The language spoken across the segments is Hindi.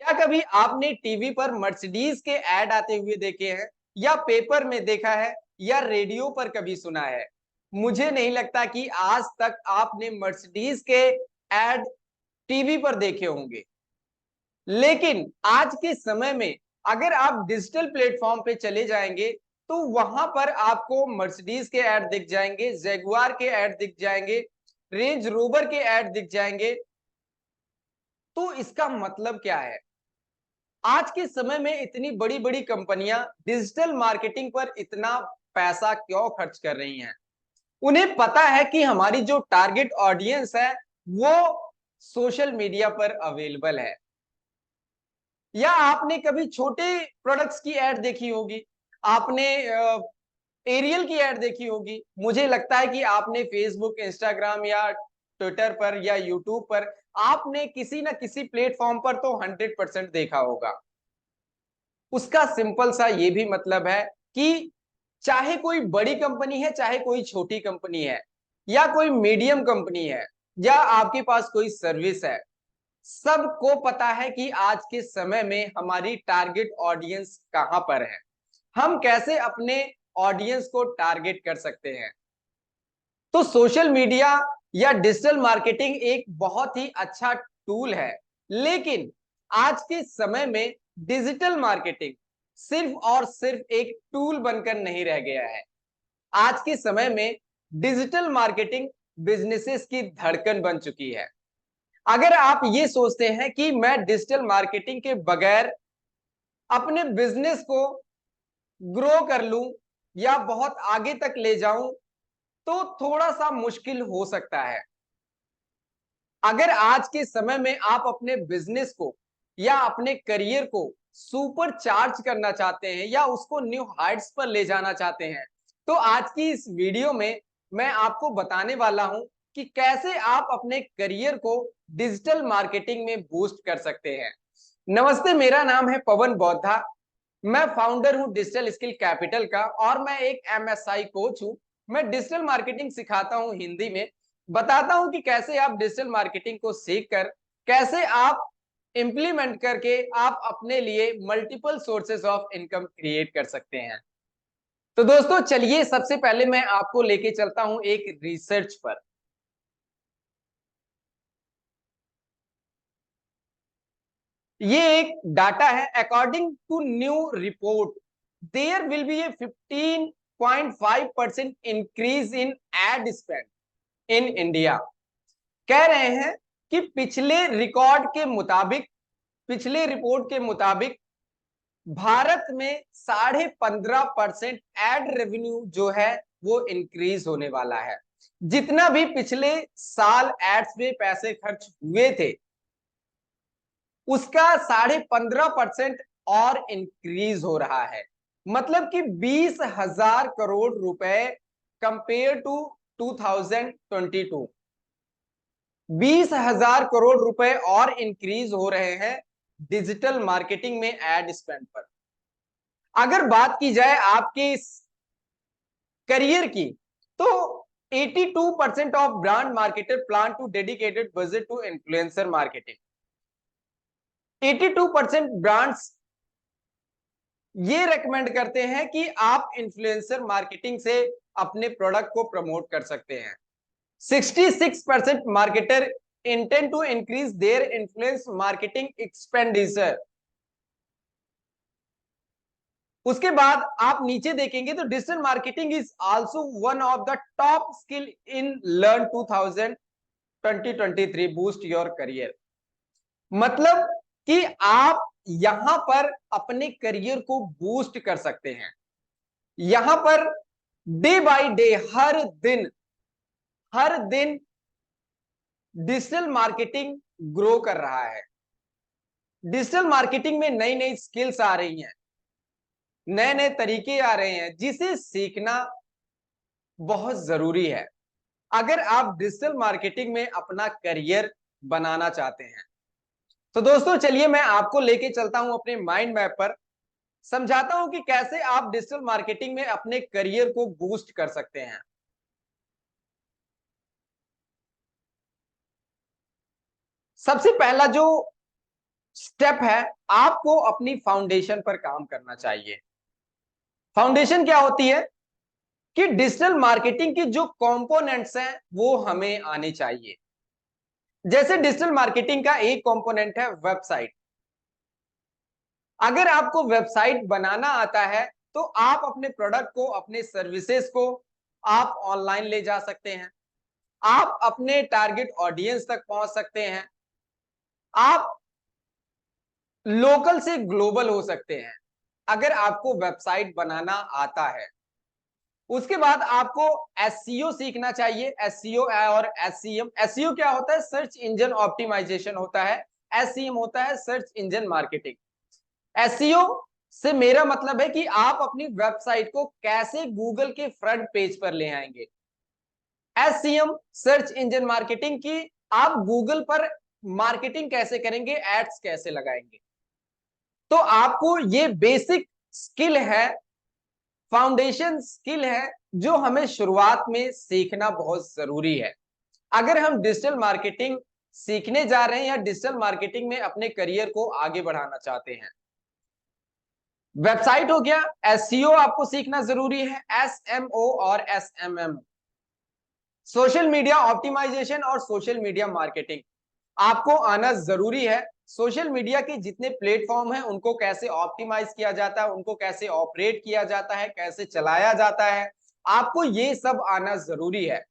क्या कभी आपने टीवी पर मर्सिडीज के ऐड आते हुए देखे हैं, या पेपर में देखा है, या रेडियो पर कभी सुना है? मुझे नहीं लगता कि आज तक आपने मर्सिडीज के ऐड टीवी पर देखे होंगे। लेकिन आज के समय में अगर आप डिजिटल प्लेटफॉर्म पे चले जाएंगे, तो वहां पर आपको मर्सिडीज के ऐड दिख जाएंगे, जैगुआर के ऐड दिख जाएंगे, रेंज रोवर के ऐड दिख जाएंगे। तो इसका मतलब क्या है? आज के समय में इतनी बड़ी बड़ी कंपनियां डिजिटल मार्केटिंग पर इतना पैसा क्यों खर्च कर रही हैं? उन्हें पता है कि हमारी जो टारगेट ऑडियंस है वो सोशल मीडिया पर अवेलेबल है। या आपने कभी छोटे प्रोडक्ट्स की ऐड देखी होगी, आपने एरियल की ऐड देखी होगी। मुझे लगता है कि आपने फेसबुक, इंस्टाग्राम या ट्विटर पर या यूट्यूब पर आपने किसी ना किसी प्लेटफॉर्म पर तो 100% देखा होगा। उसका सिंपल सा ये भी मतलब है कि चाहे कोई बड़ी कंपनी है, चाहे कोई छोटी कंपनी है, या कोई मीडियम कंपनी है, या आपके पास कोई सर्विस है, सबको पता है कि आज के समय में हमारी टारगेट ऑडियंस कहां पर है, हम कैसे अपने ऑडियंस को टारगेट कर सकते हैं। तो सोशल मीडिया या डिजिटल मार्केटिंग एक बहुत ही अच्छा टूल है। लेकिन आज के समय में डिजिटल मार्केटिंग सिर्फ और सिर्फ एक टूल बनकर नहीं रह गया है। आज के समय में डिजिटल मार्केटिंग बिजनेसेस की धड़कन बन चुकी है। अगर आप ये सोचते हैं कि मैं डिजिटल मार्केटिंग के बगैर अपने बिजनेस को ग्रो कर लूं या बहुत आगे तक ले जाऊं, तो थोड़ा सा मुश्किल हो सकता है। अगर आज के समय में आप अपने बिजनेस को या अपने करियर को सुपर चार्ज करना चाहते हैं या उसको न्यू हाइट्स पर ले जाना चाहते हैं, तो आज की इस वीडियो में मैं आपको बताने वाला हूं कि कैसे आप अपने करियर को डिजिटल मार्केटिंग में बूस्ट कर सकते हैं। नमस्ते, मेरा नाम है पवन बौद्धा। मैं फाउंडर हूं डिजिटल स्किल कैपिटल का, और मैं एक एमएसआई कोच हूं। मैं डिजिटल मार्केटिंग सिखाता हूं हिंदी में। बताता हूं कि कैसे आप डिजिटल मार्केटिंग को सीख कर कैसे आप इंप्लीमेंट करके आप अपने लिए multiple sources of income create कर सकते हैं। तो दोस्तों, चलिए सबसे पहले मैं आपको लेके चलता हूं एक रिसर्च पर। ये एक डाटा है। According to new report, there will be a 15.5% increase in ad spend in India. कह रहे हैं कि पिछले रिपोर्ट के मुताबिक भारत में 15.5% एड रेवेन्यू जो है वो इंक्रीज होने वाला है। जितना भी पिछले साल एड्स में पैसे खर्च हुए थे, उसका 15.5% और इंक्रीज हो रहा है। मतलब कि 20,000 करोड़ रुपए कंपेयर टू 2022, 20,000 करोड़ रुपए और इंक्रीज हो रहे हैं डिजिटल मार्केटिंग में एड स्पेंड पर। अगर बात की जाए आपके इस करियर की, तो 82% of brand marketer plan to dedicated budget to influencer marketing. 82% brands ये रेकमेंड करते हैं कि आप इन्फ्लुएंसर मार्केटिंग से अपने प्रोडक्ट को प्रमोट कर सकते हैं। 66% marketer intend to increase their influence marketing expenditure. उसके बाद आप नीचे देखेंगे तो digital marketing is also one of the top skill in learn 2023 boost your career. मतलब कि आप यहां पर अपने करियर को बूस्ट कर सकते हैं। यहां पर डे बाय डे, हर दिन डिजिटल मार्केटिंग ग्रो कर रहा है। डिजिटल मार्केटिंग में नई नई स्किल्स आ रही हैं, नए नए तरीके आ रहे हैं, जिसे सीखना बहुत जरूरी है अगर आप डिजिटल मार्केटिंग में अपना करियर बनाना चाहते हैं। तो दोस्तों, चलिए मैं आपको लेके चलता हूं अपने माइंड मैप पर, समझाता हूं कि कैसे आप डिजिटल मार्केटिंग में अपने करियर को बूस्ट कर सकते हैं। सबसे पहला जो स्टेप है, आपको अपनी फाउंडेशन पर काम करना चाहिए। फाउंडेशन क्या होती है कि डिजिटल मार्केटिंग की जो कंपोनेंट्स हैं वो हमें आने चाहिए। जैसे डिजिटल मार्केटिंग का एक कंपोनेंट है वेबसाइट। अगर आपको वेबसाइट बनाना आता है तो आप अपने प्रोडक्ट को, अपने सर्विसेज को आप ऑनलाइन ले जा सकते हैं, आप अपने टारगेट ऑडियंस तक पहुंच सकते हैं, आप लोकल से ग्लोबल हो सकते हैं अगर आपको वेबसाइट बनाना आता है। उसके बाद आपको एसईओ सीखना चाहिए। एसईओ और एसईएम। एसईओ क्या होता है? सर्च इंजन ऑप्टिमाइजेशन होता है। एसईएम होता है सर्च इंजन मार्केटिंग। एसईओ से मेरा मतलब है कि आप अपनी वेबसाइट को कैसे गूगल के फ्रंट पेज पर ले आएंगे। एसईएम सर्च इंजन मार्केटिंग की आप गूगल पर मार्केटिंग कैसे करेंगे, एड्स कैसे लगाएंगे। तो आपको ये बेसिक स्किल है, फाउंडेशन स्किल है, जो हमें शुरुआत में सीखना बहुत जरूरी है। अगर हम डिजिटल मार्केटिंग सीखने जा रहे हैं या डिजिटल मार्केटिंग में अपने करियर को आगे बढ़ाना चाहते हैं। वेबसाइट हो गया, एसईओ आपको सीखना जरूरी है, एसएमओ और एसएमएम, सोशल मीडिया ऑप्टिमाइजेशन और सोशल मीडिया मार्केटिंग आपको आना जरूरी है। सोशल मीडिया के जितने प्लेटफॉर्म हैं उनको कैसे ऑप्टिमाइज किया जाता है, उनको कैसे ऑपरेट किया जाता है, कैसे चलाया जाता है, आपको ये सब आना जरूरी है।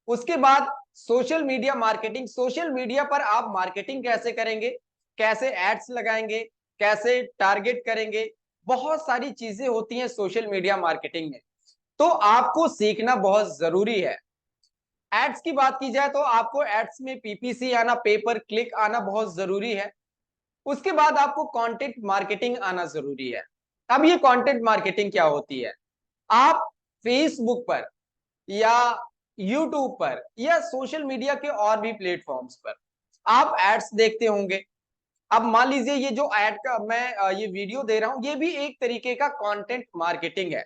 उसके बाद social media marketing, social media पर आप मार्केटिंग कैसे करेंगे, कैसे एड्स लगाएंगे, कैसे टारगेट करेंगे, बहुत सारी चीजें होती हैं सोशल मीडिया मार्केटिंग में, तो आपको सीखना बहुत जरूरी है। एड्स की बात की जाए तो आपको एड्स में पीपीसी आना, पे पर क्लिक आना बहुत जरूरी है। उसके बाद आपको कंटेंट मार्केटिंग आना जरूरी है। अब ये कंटेंट मार्केटिंग क्या होती है? आप फेसबुक पर या यूट्यूब पर या सोशल मीडिया के और भी प्लेटफॉर्म्स पर आप एड्स देखते होंगे। अब मान लीजिए ये जो एड का मैं ये वीडियो दे रहा हूं, ये भी एक तरीके का कंटेंट मार्केटिंग है।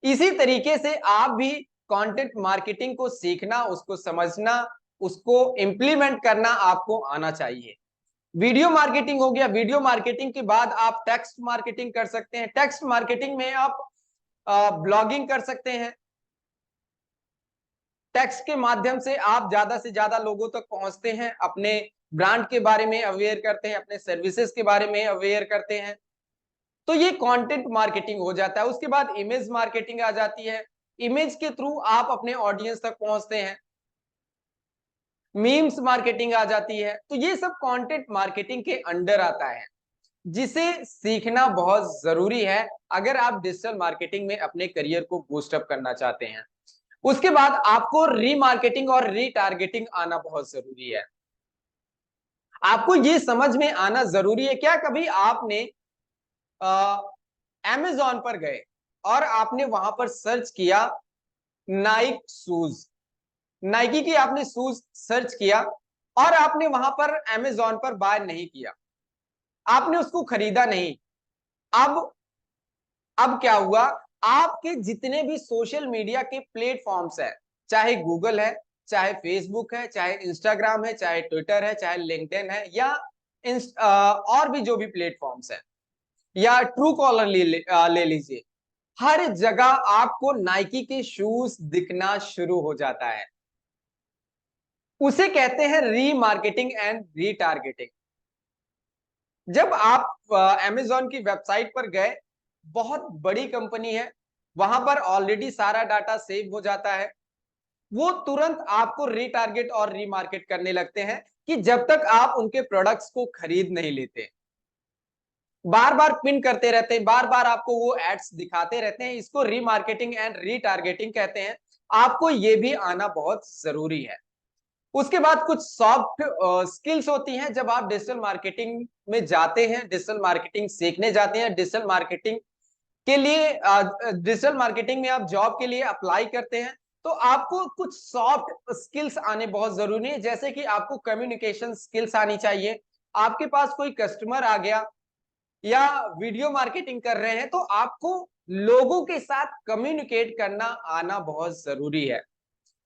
इसी तरीके से आप भी कंटेंट मार्केटिंग को सीखना, उसको समझना, उसको इंप्लीमेंट करना आपको आना चाहिए। वीडियो मार्केटिंग हो गया। वीडियो मार्केटिंग के बाद आप टेक्स्ट मार्केटिंग कर सकते हैं। टेक्स्ट मार्केटिंग में आप ब्लॉगिंग कर सकते हैं। टेक्स्ट के माध्यम से आप ज्यादा से ज्यादा लोगों तक पहुंचते हैं, अपने ब्रांड के बारे में अवेयर करते हैं, अपने सर्विसेज के बारे में अवेयर करते हैं, तो ये कंटेंट मार्केटिंग हो जाता है। उसके बाद इमेज मार्केटिंग आ जाती है। इमेज के थ्रू आप अपने ऑडियंस तक पहुंचते हैं। मीम्स मार्केटिंग आ जाती है। तो ये सब कंटेंट मार्केटिंग के अंडर आता है, जिसे सीखना बहुत जरूरी है अगर आप डिजिटल मार्केटिंग में अपने करियर को बूस्टअप करना चाहते हैं। उसके बाद आपको रीमार्केटिंग और रीटारगेटिंग आना बहुत जरूरी है। आपको ये समझ में आना जरूरी है। क्या कभी आपने अमेजोन पर गए और आपने वहां पर सर्च किया नाइक शूज, नाइकी की आपने शूज सर्च किया और आपने वहां पर अमेजोन पर बाय नहीं किया, आपने उसको खरीदा नहीं। अब अब क्या हुआ? आपके जितने भी सोशल मीडिया के प्लेटफॉर्म्स है, चाहे गूगल है, चाहे फेसबुक है, चाहे इंस्टाग्राम है, चाहे ट्विटर है, चाहे लिंक्डइन है, या और भी जो भी प्लेटफॉर्म्स है, या ट्रू कॉलर ले लीजिए, हर जगह आपको नाइकी के शूज दिखना शुरू हो जाता है। उसे कहते हैं रीमार्केटिंग एंड रीटारगेटिंग। जब आप अमेजोन की वेबसाइट पर गए, बहुत बड़ी कंपनी है, वहां पर ऑलरेडी सारा डाटा सेव हो जाता है, वो तुरंत आपको रीटारगेट और रीमार्केट करने लगते हैं कि जब तक आप उनके प्रोडक्ट्स को खरीद नहीं लेते, बार बार पिन करते रहते हैं, बार बार आपको वो एड्स दिखाते रहते हैं। इसको रीमार्केटिंग एंड रीटारगेटिंग कहते हैं। आपको ये भी आना बहुत जरूरी है। उसके बाद कुछ सॉफ्ट स्किल्स होती हैं। जब आप डिजिटल मार्केटिंग में जाते हैं, डिजिटल मार्केटिंग सीखने जाते हैं, डिजिटल मार्केटिंग के लिए डिजिटल मार्केटिंग में आप जॉब के लिए अप्लाई करते हैं, तो आपको कुछ सॉफ्ट स्किल्स आने बहुत जरूरी है। जैसे कि आपको कम्युनिकेशन स्किल्स आनी चाहिए। आपके पास कोई कस्टमर आ गया या वीडियो मार्केटिंग कर रहे हैं, तो आपको लोगों के साथ कम्युनिकेट करना आना बहुत जरूरी है।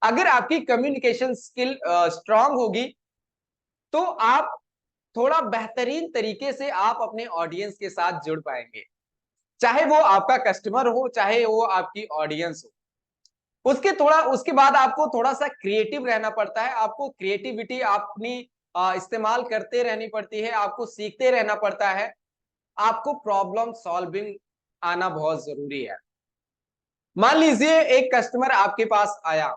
अगर आपकी कम्युनिकेशन स्किल स्ट्रांग होगी तो आप थोड़ा बेहतरीन तरीके से आप अपने ऑडियंस के साथ जुड़ पाएंगे, चाहे वो आपका कस्टमर हो, चाहे वो आपकी ऑडियंस हो। उसके बाद आपको थोड़ा सा क्रिएटिव रहना पड़ता है, आपको क्रिएटिविटी अपनी इस्तेमाल करते रहनी पड़ती है, आपको सीखते रहना पड़ता है, आपको प्रॉब्लम सॉल्विंग आना बहुत जरूरी है। मान लीजिए एक कस्टमर आपके पास आया,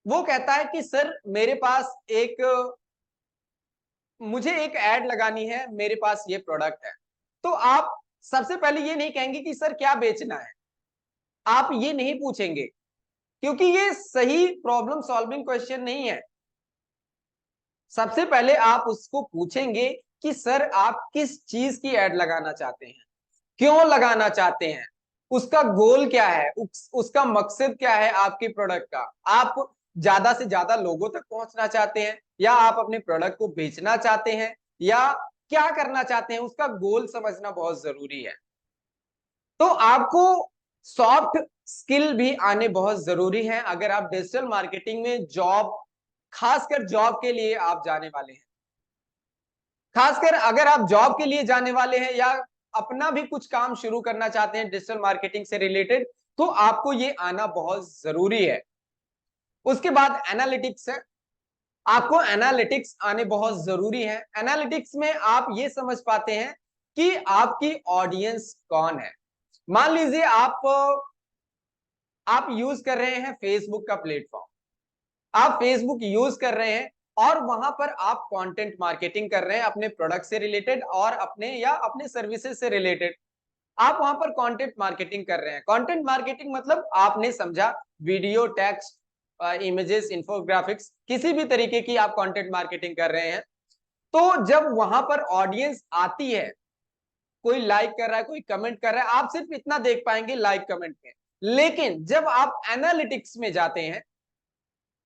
वो कहता है कि सर मेरे पास मुझे एक ऐड लगानी है, मेरे पास ये प्रोडक्ट है। तो आप सबसे पहले ये नहीं कहेंगे कि सर क्या बेचना है, आप ये नहीं पूछेंगे, क्योंकि ये सही प्रॉब्लम सॉल्विंग क्वेश्चन नहीं है। सबसे पहले आप उसको पूछेंगे कि सर आप किस चीज की ऐड लगाना चाहते हैं, क्यों लगाना चाहते हैं, उसका गोल क्या है, उसका मकसद क्या है आपके प्रोडक्ट का। आप ज्यादा से ज्यादा लोगों तक पहुंचना चाहते हैं, या आप अपने प्रोडक्ट को बेचना चाहते हैं, या क्या करना चाहते हैं, उसका गोल समझना बहुत जरूरी है। तो आपको सॉफ्ट स्किल भी आने बहुत जरूरी है अगर आप डिजिटल मार्केटिंग में खासकर जॉब के लिए आप जाने वाले हैं। खासकर अगर आप जॉब के लिए जाने वाले हैं या अपना भी कुछ काम शुरू करना चाहते हैं डिजिटल मार्केटिंग से रिलेटेड, तो आपको ये आना बहुत जरूरी है। उसके बाद एनालिटिक्स है, आपको एनालिटिक्स आने बहुत जरूरी है। एनालिटिक्स में आप ये समझ पाते हैं कि आपकी ऑडियंस कौन है। मान लीजिए आप यूज कर रहे हैं फेसबुक का प्लेटफॉर्म, आप फेसबुक यूज कर रहे हैं और वहां पर आप कंटेंट मार्केटिंग कर रहे हैं अपने प्रोडक्ट से रिलेटेड और अपने सर्विसेज से रिलेटेड। आप वहां पर कंटेंट मार्केटिंग कर रहे हैं। कंटेंट मार्केटिंग मतलब आपने समझा, वीडियो, टेक्स्ट, इमेजेस, इंफोग्राफिक्स, किसी भी तरीके की आप कंटेंट मार्केटिंग कर रहे हैं। तो जब वहां पर ऑडियंस आती है, कोई लाइक कर रहा है, कोई कमेंट कर रहा है, आप सिर्फ इतना देख पाएंगे लाइक कमेंट में। लेकिन जब आप एनालिटिक्स में जाते हैं,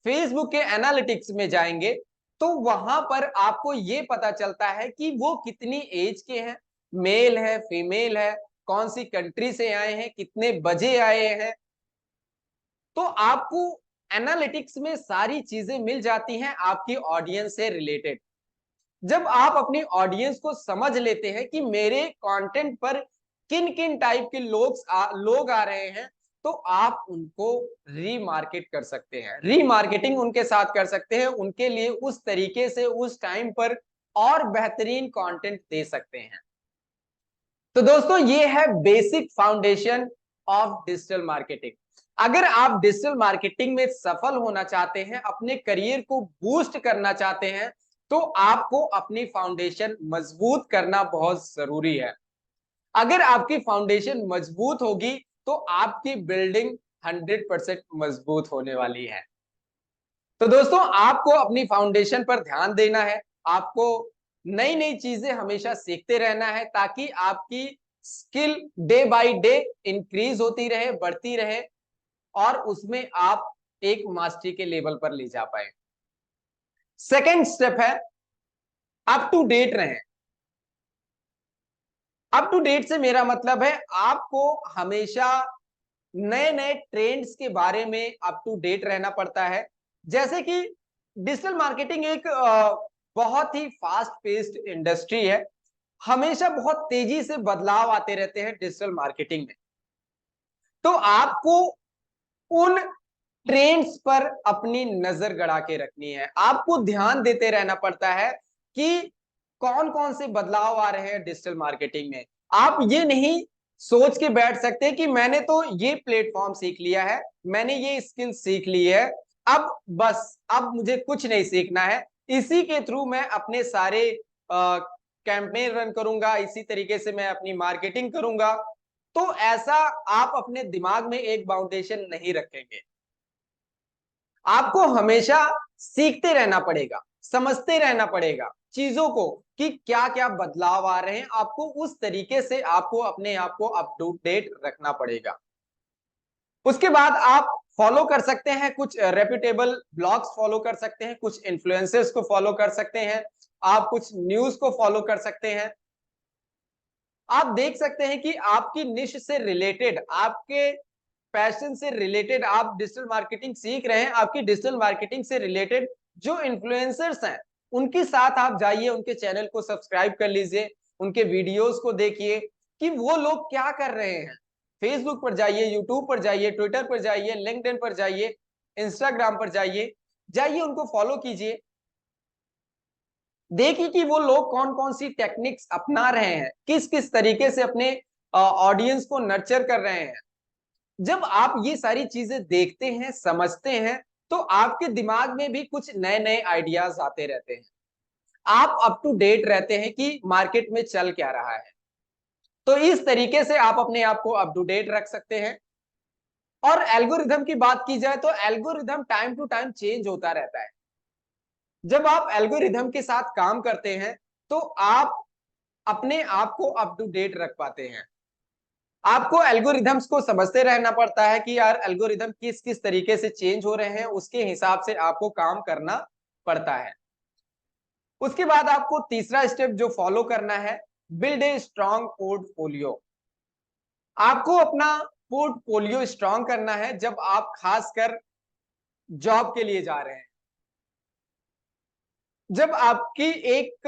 फेसबुक के एनालिटिक्स में जाएंगे, तो वहां पर आपको ये पता चलता है कि वो कितनी एज के हैं, मेल है, फीमेल है, कौन सी कंट्री से आए हैं, कितने बजे आए हैं। तो आपको एनालिटिक्स में सारी चीजें मिल जाती हैं आपकी ऑडियंस से रिलेटेड। जब आप अपनी ऑडियंस को समझ लेते हैं कि मेरे कंटेंट पर किन किन टाइप के लोग आ रहे हैं, तो आप उनको रीमार्केट कर सकते हैं, रीमार्केटिंग उनके साथ कर सकते हैं, उनके लिए उस तरीके से उस टाइम पर और बेहतरीन कंटेंट दे सकते हैं। तो दोस्तों ये है basic foundation of digital marketing. अगर आप डिजिटल मार्केटिंग में सफल होना चाहते हैं, अपने करियर को बूस्ट करना चाहते हैं, तो आपको अपनी फाउंडेशन मजबूत करना बहुत जरूरी है। अगर आपकी फाउंडेशन मजबूत होगी तो आपकी बिल्डिंग 100% मजबूत होने वाली है। तो दोस्तों आपको अपनी फाउंडेशन पर ध्यान देना है, आपको नई नई चीजें हमेशा सीखते रहना है, ताकि आपकी skill day by day increase होती रहे, बढ़ती रहे, और उसमें आप एक मास्टरी के लेवल पर ले जा पाए। सेकेंड स्टेप है अप टू डेट रहें। अप टू डेट से मेरा मतलब है आपको हमेशा नए नए ट्रेंड्स के बारे में अप टू डेट रहना पड़ता है। जैसे कि डिजिटल मार्केटिंग एक बहुत ही फास्ट पेस्ड इंडस्ट्री है, हमेशा बहुत तेजी से बदलाव आते रहते हैं डिजिटल मार्केटिंग में। तो आपको उन ट्रेंड्स पर अपनी नजर गड़ा के रखनी है, आपको ध्यान देते रहना पड़ता है कि कौन कौन से बदलाव आ रहे हैं डिजिटल मार्केटिंग में। आप ये नहीं सोच के बैठ सकते कि मैंने तो ये प्लेटफॉर्म सीख लिया है, मैंने ये स्किल सीख ली है, अब बस अब मुझे कुछ नहीं सीखना है, इसी के थ्रू मैं अपने सारे कैंपेन रन करूंगा, इसी तरीके से मैं अपनी मार्केटिंग करूंगा। तो ऐसा आप अपने दिमाग में एक फाउंडेशन नहीं रखेंगे। आपको हमेशा सीखते रहना पड़ेगा, समझते रहना पड़ेगा चीजों को कि क्या क्या बदलाव आ रहे हैं, आपको उस तरीके से आपको अपने आप को अप टू डेट रखना पड़ेगा। उसके बाद आप फॉलो कर सकते हैं कुछ रेप्यूटेबल ब्लॉग्स, फॉलो कर सकते हैं कुछ इन्फ्लुएंसर्स को फॉलो कर सकते हैं, आप कुछ न्यूज को फॉलो कर सकते हैं। आप देख सकते हैं कि आपकी निश से रिलेटेड, आपके पैशन से रिलेटेड आप डिजिटल मार्केटिंग सीख रहे हैं, आपकी डिजिटल मार्केटिंग से रिलेटेड जो इन्फ्लुएंसर्स हैं उनके साथ आप जाइए, उनके चैनल को सब्सक्राइब कर लीजिए, उनके वीडियोस को देखिए कि वो लोग क्या कर रहे हैं। फेसबुक पर जाइए, यूट्यूब पर जाइए, ट्विटर पर जाइए, लिंक्डइन पर जाइए, इंस्टाग्राम पर जाइए, जाइए उनको फॉलो कीजिए, देखिए कि वो लोग कौन कौन सी टेक्निक्स अपना रहे हैं, किस किस तरीके से अपने ऑडियंस को नर्चर कर रहे हैं। जब आप ये सारी चीजें देखते हैं, समझते हैं, तो आपके दिमाग में भी कुछ नए नए आइडियाज आते रहते हैं, आप अप टू डेट रहते हैं कि मार्केट में चल क्या रहा है। तो इस तरीके से आप अपने आप को अप टू डेट रख सकते हैं। और एल्गोरिथम की बात की जाए तो algorithm time to time change होता रहता है। जब आप एल्गोरिथम के साथ काम करते हैं तो आप अपने आप को अप टू डेट रख पाते हैं। आपको एल्गोरिथम्स को समझते रहना पड़ता है कि यार एल्गोरिथम किस किस तरीके से चेंज हो रहे हैं, उसके हिसाब से आपको काम करना पड़ता है। उसके बाद आपको तीसरा स्टेप जो फॉलो करना है, बिल्ड ए स्ट्रॉन्ग पोर्टफोलियो। आपको अपना पोर्टफोलियो स्ट्रॉन्ग करना है जब आप खासकर जॉब के लिए जा रहे हैं। जब आपकी एक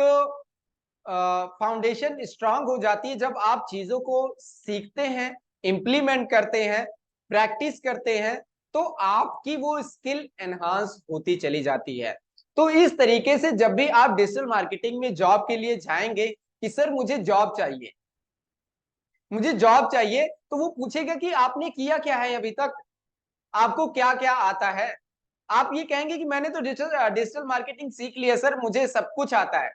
फाउंडेशन स्ट्रांग हो जाती है, जब आप चीजों को सीखते हैं, इंप्लीमेंट करते हैं, प्रैक्टिस करते हैं, तो आपकी वो स्किल एनहांस होती चली जाती है। तो इस तरीके से जब भी आप डिजिटल मार्केटिंग में जॉब के लिए जाएंगे कि सर मुझे जॉब चाहिए, मुझे जॉब चाहिए, तो वो पूछेगा कि आपने किया क्या है अभी तक, आपको क्या क्या आता है। आप ये कहेंगे कि मैंने तो डिजिटल डिजिटल मार्केटिंग सीख लिया सर, मुझे सब कुछ आता है।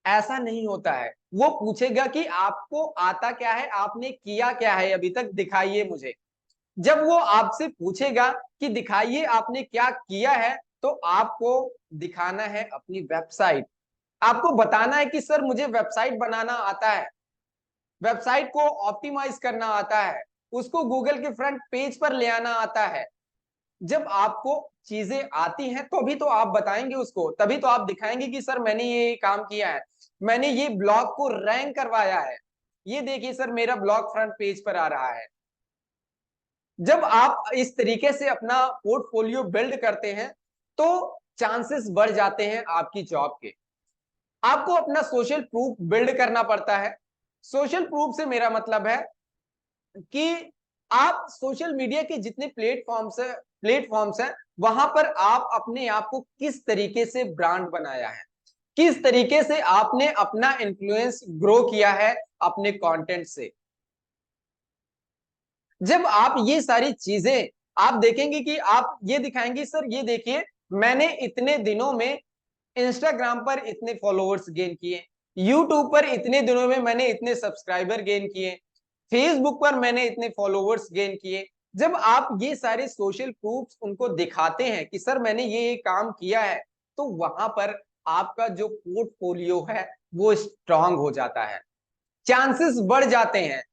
ऐसा नहीं होता है। वो पूछेगा कि आपको आता क्या है, आपने किया क्या है अभी तक, दिखाइए मुझे। जब वो आपसे पूछेगा कि दिखाइए आपने क्या किया है, तो आपको दिखाना है अपनी वेबसाइट। आपको बताना है कि सर मुझे वेबसाइट बनाना आता है, वेबसाइट को ऑप्टिमाइज करना आता है, उसको गूगल के फ्रंट पेज पर ले आना आता है। जब आपको चीजें आती हैं तभी तो आप बताएंगे उसको, तभी तो आप दिखाएंगे कि सर मैंने ये काम किया है, मैंने ये ब्लॉग को रैंक करवाया है, ये देखिए सर मेरा ब्लॉग फ्रंट पेज पर आ रहा है। जब आप इस तरीके से अपना पोर्टफोलियो बिल्ड करते हैं तो चांसेस बढ़ जाते हैं आपकी जॉब के। आपको अपना सोशल प्रूफ बिल्ड करना पड़ता है। सोशल प्रूफ से मेरा मतलब है कि आप सोशल मीडिया के जितने प्लेटफॉर्म्स हैं वहां पर आप अपने आप को किस तरीके से ब्रांड बनाया है, किस तरीके से आपने अपना इन्फ्लुएंस ग्रो किया है अपने कंटेंट से। जब आप ये सारी चीजें आप देखेंगे कि आप ये दिखाएंगे सर ये देखिए मैंने इतने दिनों में इंस्टाग्राम पर इतने फॉलोअर्स गेन किए, यूट्यूब पर इतने दिनों में मैंने इतने सब्सक्राइबर गेन किए, फेसबुक पर मैंने इतने फॉलोअर्स गेन किए। जब आप ये सारे सोशल प्रूफ्स उनको दिखाते हैं कि सर मैंने ये काम किया है, तो वहां पर आपका जो पोर्टफोलियो है वो स्ट्रांग हो जाता है, चांसेस बढ़ जाते हैं।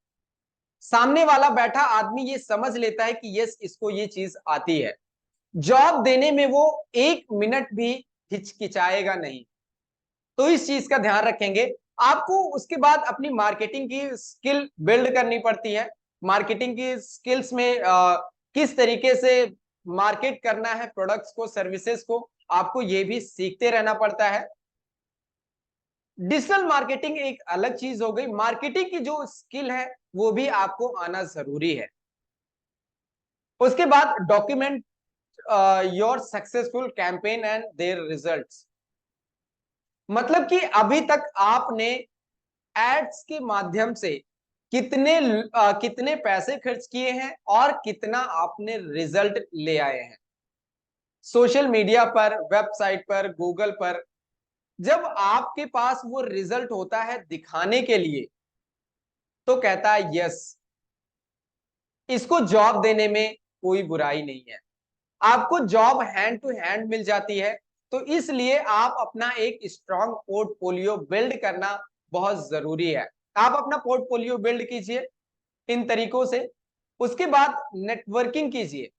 सामने वाला बैठा आदमी ये समझ लेता है कि यस इसको ये चीज आती है, जॉब देने में वो एक मिनट भी हिचकिचाएगा नहीं। तो इस चीज का ध्यान रखेंगे। आपको उसके बाद अपनी मार्केटिंग की स्किल बिल्ड करनी पड़ती है। मार्केटिंग की स्किल्स में किस तरीके से मार्केट करना है प्रोडक्ट्स को, सर्विसेज को, आपको ये भी सीखते रहना पड़ता है। डिजिटल मार्केटिंग एक अलग चीज हो गई, मार्केटिंग की जो स्किल है वो भी आपको आना जरूरी है। उसके बाद document your successful campaign and their results. मतलब कि अभी तक आपने एड्स के माध्यम से कितने पैसे खर्च किए हैं और कितना आपने रिजल्ट ले आए हैं सोशल मीडिया पर, वेबसाइट पर, गूगल पर। जब आपके पास वो रिजल्ट होता है दिखाने के लिए, तो कहता है यस इसको जॉब देने में कोई बुराई नहीं है। आपको जॉब हैंड टू हैंड मिल जाती है। तो इसलिए आप अपना एक स्ट्रॉन्ग पोर्टफोलियो बिल्ड करना बहुत जरूरी है। आप अपना पोर्टफोलियो बिल्ड कीजिए इन तरीकों से। उसके बाद नेटवर्किंग कीजिए,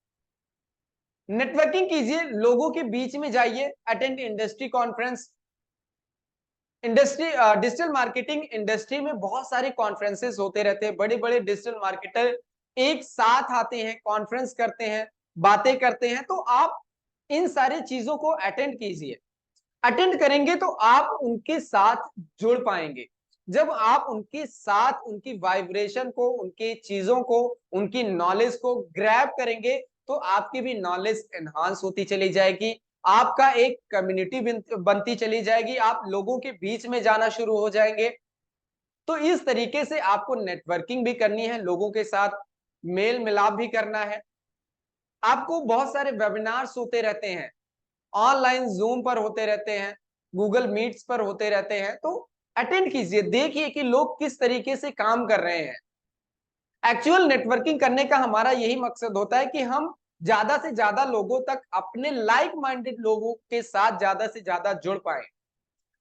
नेटवर्किंग कीजिए, लोगों के बीच में जाइए, attend industry conference. Industry digital marketing industry में बहुत सारे कॉन्फ्रेंसेस होते रहते हैं, बड़े बड़े डिजिटल मार्केटर एक साथ आते हैं, कॉन्फ्रेंस करते हैं, बातें करते हैं। तो आप इन सारी चीजों को अटेंड कीजिए। अटेंड करेंगे तो आप उनके साथ जुड़ पाएंगे। जब आप उनके साथ उनकी वाइब्रेशन को, उनकी चीजों को, उनकी नॉलेज को ग्रैब करेंगे तो आपकी भी नॉलेज एनहांस होती चली जाएगी, आपका एक कम्युनिटी बनती चली जाएगी, आप लोगों के बीच में जाना शुरू हो जाएंगे। तो इस तरीके से आपको नेटवर्किंग भी करनी है, लोगों के साथ मेल मिलाप भी करना है। आपको बहुत सारे वेबिनार्स होते रहते हैं, ऑनलाइन जूम पर होते रहते हैं, गूगल मीट्स पर होते रहते हैं, तो अटेंड कीजिए, देखिए कि लोग किस तरीके से काम कर रहे हैं। एक्चुअल नेटवर्किंग करने का हमारा यही मकसद होता है कि हम ज्यादा से ज्यादा लोगों तक, अपने लाइक माइंडेड लोगों के साथ ज्यादा से ज्यादा जुड़ पाए,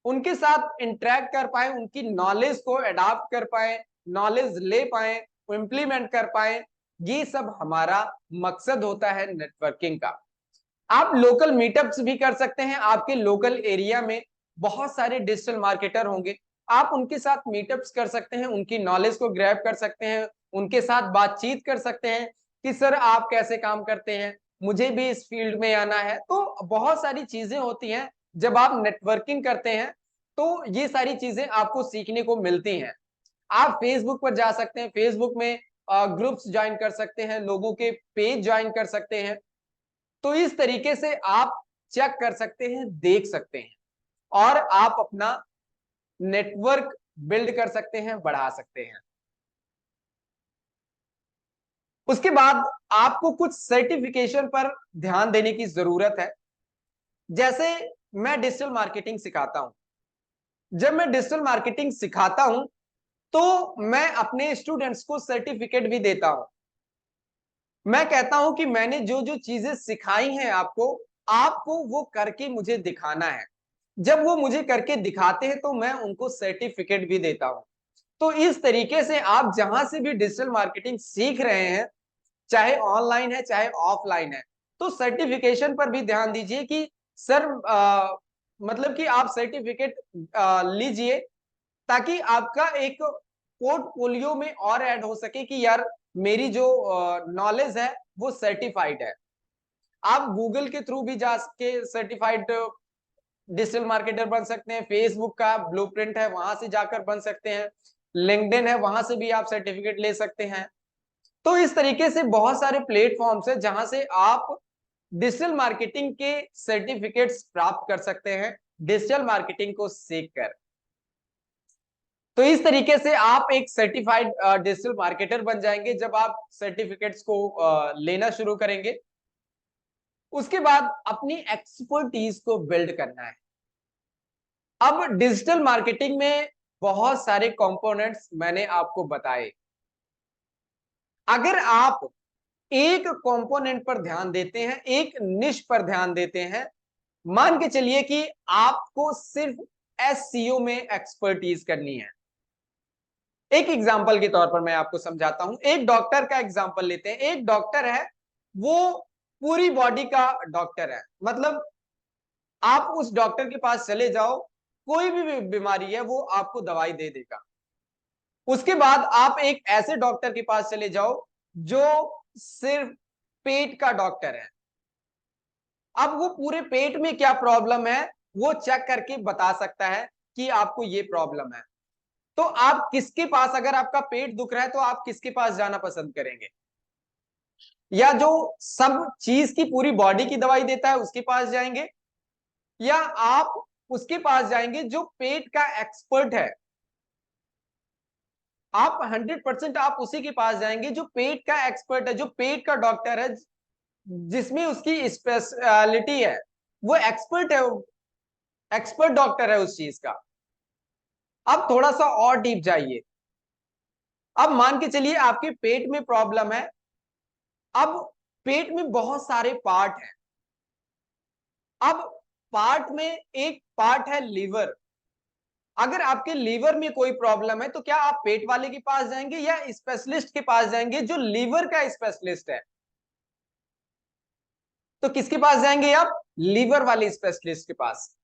उनके साथ इंटरेक्ट कर पाए, उनकी नॉलेज को अडॉप्ट कर पाए, नॉलेज ले पाए, इंप्लीमेंट कर पाए। ये सब हमारा मकसद होता है नेटवर्किंग का। आप लोकल मीटअप्स भी कर सकते हैं, आपके लोकल एरिया में बहुत सारे डिजिटल मार्केटर होंगे, आप उनके साथ मीटअप्स कर सकते हैं, उनकी नॉलेज को ग्रैब कर सकते हैं, उनके साथ बातचीत कर सकते हैं कि सर आप कैसे काम करते हैं, मुझे भी इस फील्ड में आना है। तो बहुत सारी चीजें होती हैं, जब आप नेटवर्किंग करते हैं तो ये सारी चीजें आपको सीखने को मिलती हैं। आप फेसबुक पर जा सकते हैं, फेसबुक में ग्रुप्स ज्वाइन कर सकते हैं, लोगों के पेज ज्वाइन कर सकते हैं। तो इस तरीके से आप चेक कर सकते हैं, देख सकते हैं, और आप अपना नेटवर्क बिल्ड कर सकते हैं, बढ़ा सकते हैं। उसके बाद आपको कुछ सर्टिफिकेशन पर ध्यान देने की जरूरत है। जैसे मैं डिजिटल मार्केटिंग सिखाता हूं, जब मैं डिजिटल मार्केटिंग सिखाता हूं तो मैं अपने स्टूडेंट्स को सर्टिफिकेट भी देता हूं। मैं कहता हूं कि मैंने जो जो चीजें सिखाई हैं आपको, आपको वो करके मुझे दिखाना है। जब वो मुझे करके दिखाते हैं तो मैं उनको सर्टिफिकेट भी देता हूं। तो इस तरीके से आप जहां से भी डिजिटल मार्केटिंग सीख रहे हैं, चाहे ऑनलाइन है चाहे ऑफलाइन है, तो सर्टिफिकेशन पर भी ध्यान दीजिए कि सर मतलब कि आप सर्टिफिकेट लीजिए, ताकि आपका एक पोर्टफोलियो में और ऐड हो सके कि यार मेरी जो नॉलेज है वो सर्टिफाइड है। आप गूगल के थ्रू भी जा के सर्टिफाइड डिजिटल मार्केटर बन सकते हैं, फेसबुक का ब्लूप्रिंट है वहां से जाकर बन सकते हैं, लिंक्डइन है वहां से भी आप सर्टिफिकेट ले सकते हैं। तो इस तरीके से बहुत सारे प्लेटफॉर्म्स है जहां से आप डिजिटल मार्केटिंग के सर्टिफिकेट्स प्राप्त कर सकते हैं, डिजिटल मार्केटिंग को सीखकर। तो इस तरीके से आप एक सर्टिफाइड डिजिटल मार्केटर बन जाएंगे जब आप सर्टिफिकेट्स को लेना शुरू करेंगे। उसके बाद अपनी एक्सपर्टीज को बिल्ड करना है। अब डिजिटल मार्केटिंग में बहुत सारे कंपोनेंट्स मैंने आपको बताए। अगर आप एक कंपोनेंट पर ध्यान देते हैं, एक निश पर ध्यान देते हैं, मान के चलिए कि आपको सिर्फ एससीओ में एक्सपर्टीज करनी है। एक एग्जांपल के तौर पर मैं आपको समझाता हूं, एक डॉक्टर का एग्जांपल लेते हैं। एक डॉक्टर है, वो पूरी बॉडी का डॉक्टर है, मतलब आप उस डॉक्टर के पास चले जाओ, कोई भी बीमारी है वो आपको दवाई दे देगा। उसके बाद आप एक ऐसे डॉक्टर के पास चले जाओ जो सिर्फ पेट का डॉक्टर है। अब वो पूरे पेट में क्या प्रॉब्लम है वो चेक करके बता सकता है कि आपको ये प्रॉब्लम है। तो आप किसके पास, अगर आपका पेट दुख रहा है तो आप किसके पास जाना पसंद करेंगे? या जो सब चीज की पूरी बॉडी की दवाई देता है उसके पास जाएंगे, या आप उसके पास जाएंगे जो पेट का एक्सपर्ट है? आप 100% आप उसी के पास जाएंगे जो पेट का एक्सपर्ट है, जो पेट का डॉक्टर है, जिसमें उसकी स्पेशलिटी है, वो एक्सपर्ट है, एक्सपर्ट डॉक्टर है उस चीज का। अब थोड़ा सा और डीप जाइए। अब मान के चलिए आपके पेट में प्रॉब्लम है। अब पेट में बहुत सारे पार्ट हैं। अब पार्ट में एक पार्ट है लीवर। अगर आपके लीवर में कोई प्रॉब्लम है तो क्या आप पेट वाले के पास जाएंगे या स्पेशलिस्ट के पास जाएंगे जो लीवर का स्पेशलिस्ट है? तो किसके पास जाएंगे आप? लीवर वाले स्पेशलिस्ट के पास।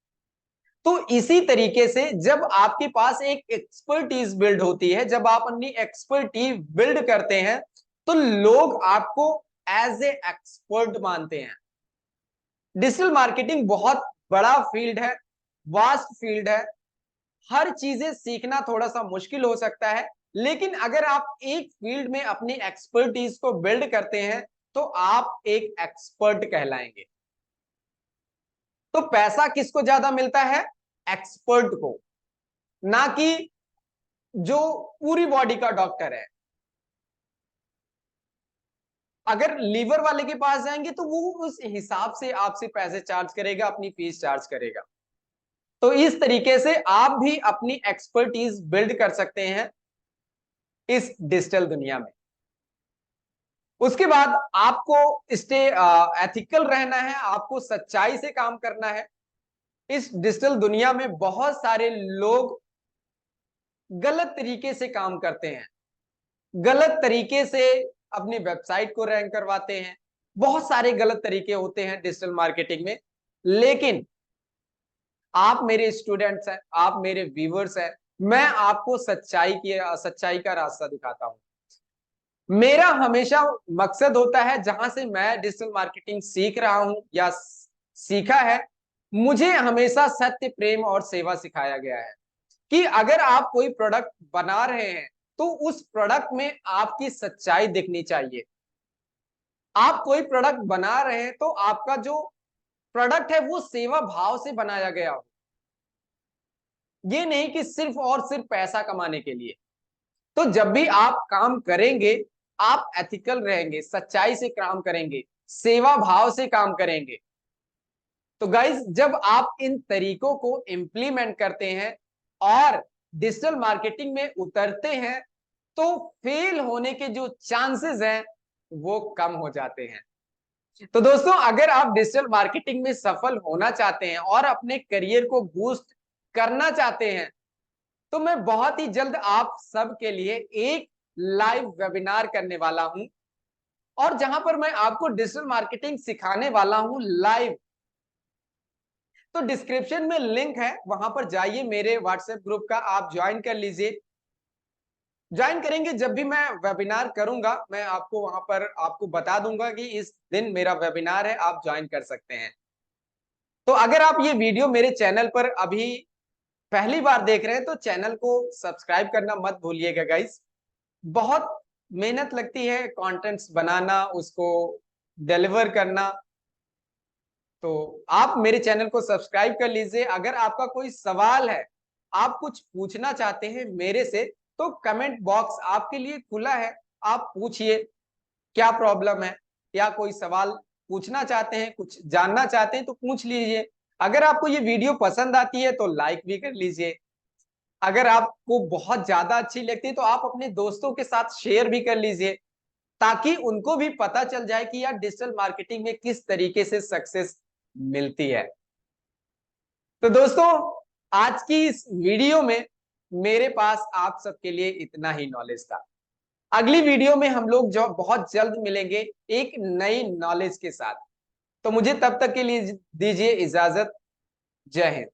तो इसी तरीके से जब आपके पास एक एक्सपर्टीज बिल्ड होती है, जब आप अपनी एक्सपर्टीज बिल्ड करते हैं, तो लोग आपको एज ए एक्सपर्ट मानते हैं। डिजिटल मार्केटिंग बहुत बड़ा फील्ड है, वास्ट फील्ड है, हर चीजें सीखना थोड़ा सा मुश्किल हो सकता है, लेकिन अगर आप एक फील्ड में अपनी एक्सपर्टीज को बिल्ड करते हैं तो आप एक एक्सपर्ट कहलाएंगे। तो पैसा किसको ज्यादा मिलता है? एक्सपर्ट को, ना कि जो पूरी बॉडी का डॉक्टर है। अगर लीवर वाले के पास जाएंगे तो वो उस हिसाब से आपसे पैसे चार्ज करेगा, अपनी फीस चार्ज करेगा। तो इस तरीके से आप भी अपनी एक्सपर्टीज बिल्ड कर सकते हैं इस डिजिटल दुनिया में। उसके बाद आपको स्टे एथिकल रहना है, आपको सच्चाई से काम करना है। इस डिजिटल दुनिया में बहुत सारे लोग गलत तरीके से काम करते हैं, गलत तरीके से अपनी वेबसाइट को रैंक करवाते हैं। बहुत सारे गलत तरीके होते हैं डिजिटल मार्केटिंग में, लेकिन आप मेरे स्टूडेंट्स हैं, आप मेरे व्यूअर्स हैं, मैं आपको सच्चाई का रास्ता दिखाता हूं। मेरा हमेशा मकसद होता है, जहां से मैं डिजिटल मार्केटिंग सीख रहा हूं या सीखा है, मुझे हमेशा सत्य, प्रेम और सेवा सिखाया गया है कि अगर आप कोई प्रोडक्ट बना रहे हैं तो उस प्रोडक्ट में आपकी सच्चाई दिखनी चाहिए। आप कोई प्रोडक्ट बना रहे हैं तो आपका जो प्रोडक्ट है वो सेवा भाव से बनाया गया हो, ये नहीं कि सिर्फ और सिर्फ पैसा कमाने के लिए। तो जब भी आप काम करेंगे, आप एथिकल रहेंगे, सच्चाई से काम करेंगे, सेवा भाव से काम करेंगे। तो गाइज, जब आप इन तरीकों को इंप्लीमेंट करते हैं और डिजिटल मार्केटिंग में उतरते हैं तो फेल होने के जो चांसेस हैं वो कम हो जाते हैं। तो दोस्तों, अगर आप डिजिटल मार्केटिंग में सफल होना चाहते हैं और अपने करियर को बूस्ट करना चाहते हैं, तो मैं बहुत ही जल्द आप सब के लिए एक लाइव वेबिनार करने वाला हूं, और जहां पर मैं आपको डिजिटल मार्केटिंग सिखाने वाला हूं लाइव। तो डिस्क्रिप्शन में लिंक है, वहां पर जाइए, मेरे व्हाट्सएप ग्रुप का आप ज्वाइन कर लीजिए। ज्वाइन करेंगे, जब भी मैं वेबिनार करूंगा मैं आपको वहां पर आपको बता दूंगा कि इस दिन मेरा वेबिनार है, आप ज्वाइन कर सकते हैं। तो अगर आप ये वीडियो मेरे चैनल पर अभी पहली बार देख रहे हैं तो चैनल को सब्सक्राइब करना मत भूलिएगा गाइस। बहुत मेहनत लगती है कंटेंट्स बनाना, उसको डिलीवर करना। तो आप मेरे चैनल को सब्सक्राइब कर लीजिए। अगर आपका कोई सवाल है, आप कुछ पूछना चाहते हैं मेरे से, तो कमेंट बॉक्स आपके लिए खुला है, आप पूछिए क्या प्रॉब्लम है, या कोई सवाल पूछना चाहते हैं, कुछ जानना चाहते हैं तो पूछ लीजिए। अगर आपको ये वीडियो पसंद आती है तो लाइक भी कर लीजिए। अगर आपको बहुत ज्यादा अच्छी लगती है तो आप अपने दोस्तों के साथ शेयर भी कर लीजिए, ताकि उनको भी पता चल जाए कि यार डिजिटल मार्केटिंग में किस तरीके से सक्सेस मिलती है। तो दोस्तों, आज की इस वीडियो में मेरे पास आप सबके लिए इतना ही नॉलेज था। अगली वीडियो में हम लोग जो बहुत जल्द मिलेंगे एक नई नॉलेज के साथ। तो मुझे तब तक के लिए दीजिए इजाजत। जय हिंद।